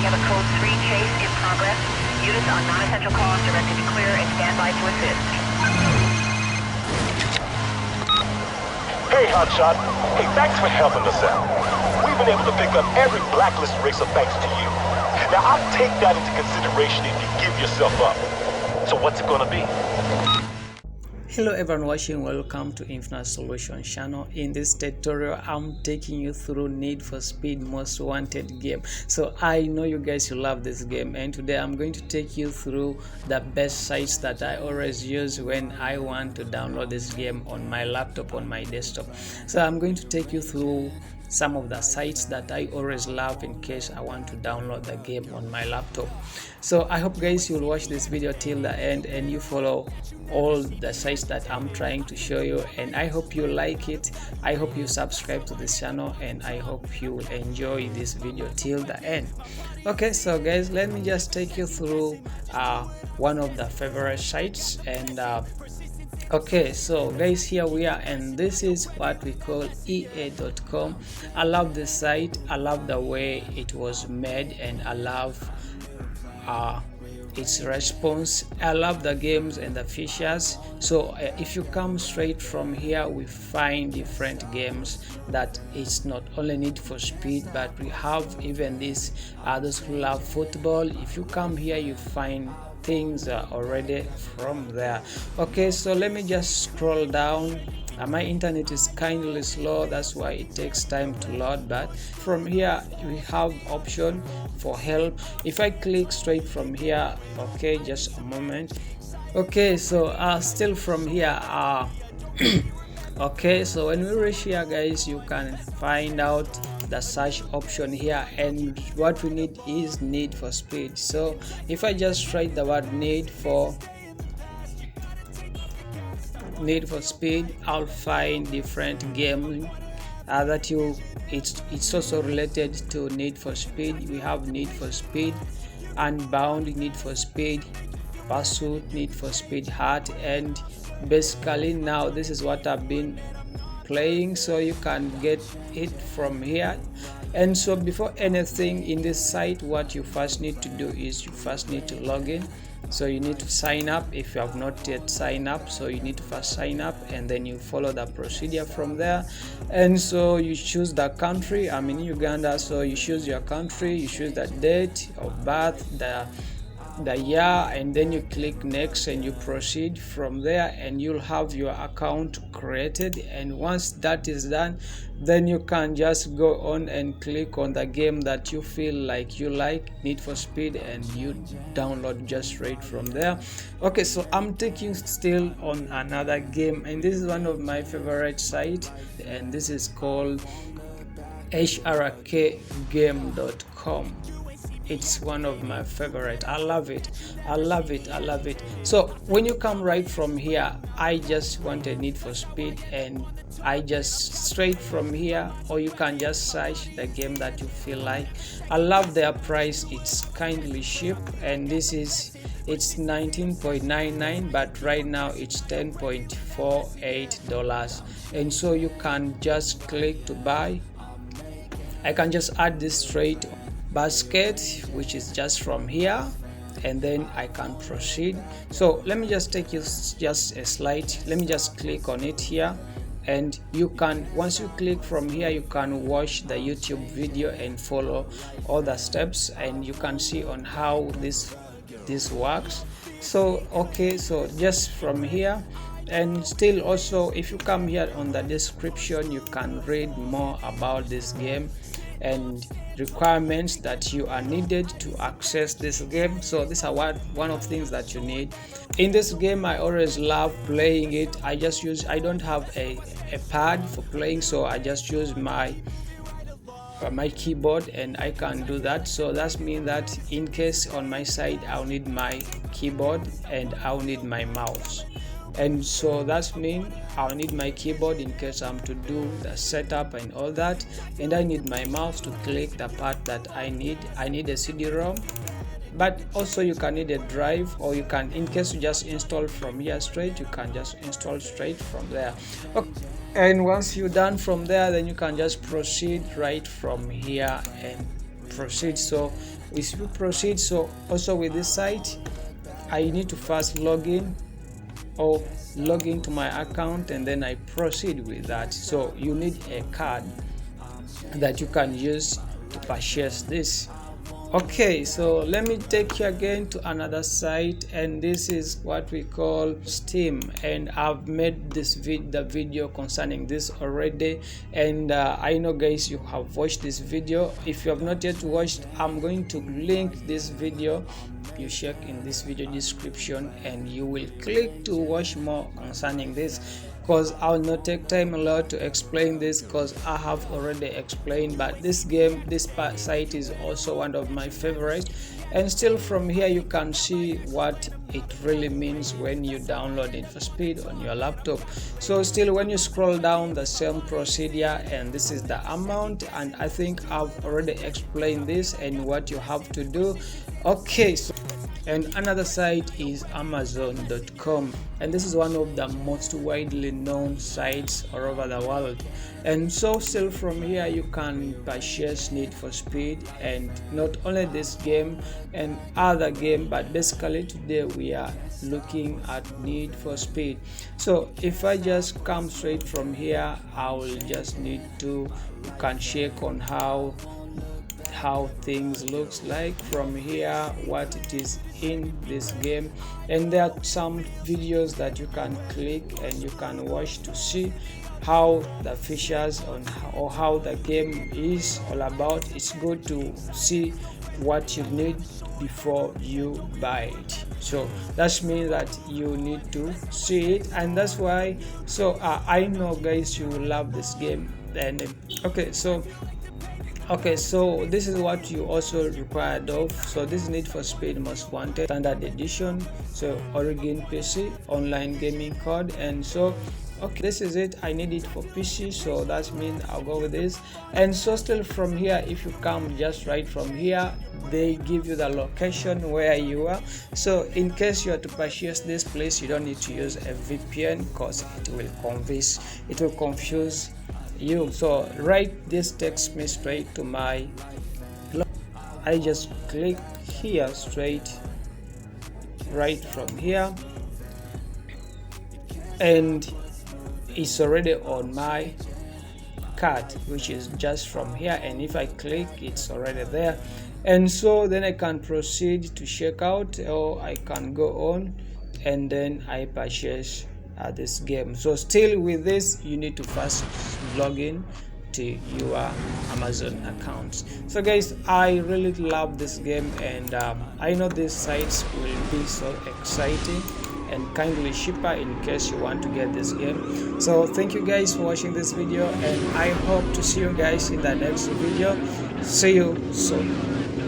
have a code 3 chase in progress. Units on non-essential calls directed to clear and stand by to assist. Hey, Hotshot. Hey, thanks for helping us out. We've been able to pick up every blacklist racer thanks to you. Now, I'll take that into consideration if you give yourself up. So what's it gonna be? Hello everyone watching, welcome to Infinite Solution channel. In this tutorial I'm taking you through Need for Speed Most Wanted game. So I know you guys will love this game, and today I'm going to take you through the best sites that I always use when I want to download this game on my laptop, on my desktop. So I'm going to take you through some of the sites that I always love in case I want to download the game on my laptop. So I hope guys you'll watch this video till the end and you follow all the sites that I'm trying to show you, and I hope you like it. I hope you subscribe to this channel, and I hope you will enjoy this video till the end. Okay, so guys, let me just take you through one of the favorite sites. And okay, so guys, here we are, and this is what we call ea.com. I love this site. I love the way it was made, and I love its response. I love the games and the features. So if you come straight from here, we find different games that it's not only Need for Speed, but we have even this others who love football. If you come here, you find things already from there. Okay, so let me just scroll down. My internet is kindly slow, that's why it takes time to load, but from here we have option for help. If I click straight from here, okay, just a moment. Okay, so still from here, okay, so when we reach here guys, you can find out the search option here, and what we need is Need for Speed. So if I just write the word Need for Speed, I'll find different games that it's also related to Need for Speed. We have Need for Speed Unbound, Need for Speed Pursuit, Need for Speed Heart, and basically now this is what I've been playing, so you can get it from here. And so before anything in this site, what you first need to do is you first need to log in. So you need to sign up if you have not yet signed up. So you need to first sign up, and then you follow the procedure from there. And so you choose the country. I'm in Uganda, so you choose your country, you choose the date of birth, the year, and then you click next and you proceed from there, and you'll have your account created. And once that is done, then you can just go on and click on the game that you feel like you like, Need for Speed, and you download just right from there. Okay, so I'm taking still on another game, and this is one of my favorite sites, and this is called hrkgame.com. It's one of my favorite. I love it. So when you come right from here, I just want a Need for Speed, and I just straight from here, or you can just search the game that you feel like. I love their price. It's kindly cheap, and it's 19.99, but right now it's $10.48, and so you can just click to buy. I can just add this straight basket, which is just from here, and then I can proceed. So let me just take you just a slide. Let me just click on it here, and you can, once you click from here, you can watch the YouTube video and follow all the steps, and you can see on how this works. So okay, so just from here. And still also, if you come here on the description, you can read more about this game and requirements that you are needed to access this game. So these are one of things that you need in this game. I always love playing it. I don't have a pad for playing, so I just use my keyboard, and I can do that. So that means that in case on my side I'll need my keyboard and I'll need my mouse. And so that means I'll need my keyboard in case I'm to do the setup and all that, and I need my mouse to click the part that I need. I need a CD-ROM, but also you can need a drive, or you can, in case you just install from here straight, you can just install straight from there. Okay. And once you're done from there, then you can just proceed right from here and proceed. So if you proceed, so also with this site, I need to first log in or log into my account, and then I proceed with that. So you need a card that you can use to purchase this. Okay, so let me take you again to another site, and this is what we call Steam, and I've made the video concerning this already, and I know guys you have watched this video. If you have not yet watched, I'm going to link this video. You check in this video description and you will click to watch more concerning this, because I'll not take time a lot to explain this because I have already explained. But this site is also one of my favorites, and still from here you can see what it really means when you download Need for Speed on your laptop. So still when you scroll down, the same procedure, and this is the amount, and I think I've already explained this and what you have to do. Okay, so and another site is Amazon.com, and this is one of the most widely known sites all over the world. And so still from here you can purchase Need for Speed, and not only this game and other game, but basically today we are looking at Need for Speed. So if I just come straight from here, I will just need to, you can check on how things looks like from here, what it is in this game, and there are some videos that you can click and you can watch to see how the features or how the game is all about. It's good to see what you need before you buy it. So that means that you need to see it, and that's why. So I know guys you love this game. And okay, so this is what you also required of. So this is Need for Speed Most Wanted Standard Edition, so Origin PC online gaming code. And so okay, this is it. I need it for PC, so that means I'll go with this. And so still from here, if you come just right from here, they give you the location where you are. So in case you are to purchase this place, you don't need to use a VPN because it will confuse you. So this takes me straight to my, I just click here straight right from here, and it's already on my card, which is just from here, and if I click, it's already there. And so then I can proceed to check out, or I can go on and then I purchase this game. So still with this, you need to first log in to your Amazon accounts. So guys, I really love this game, and I know these sites will be so exciting and kindly cheaper in case you want to get this game. So thank you guys for watching this video, and I hope to see you guys in the next video. See you soon.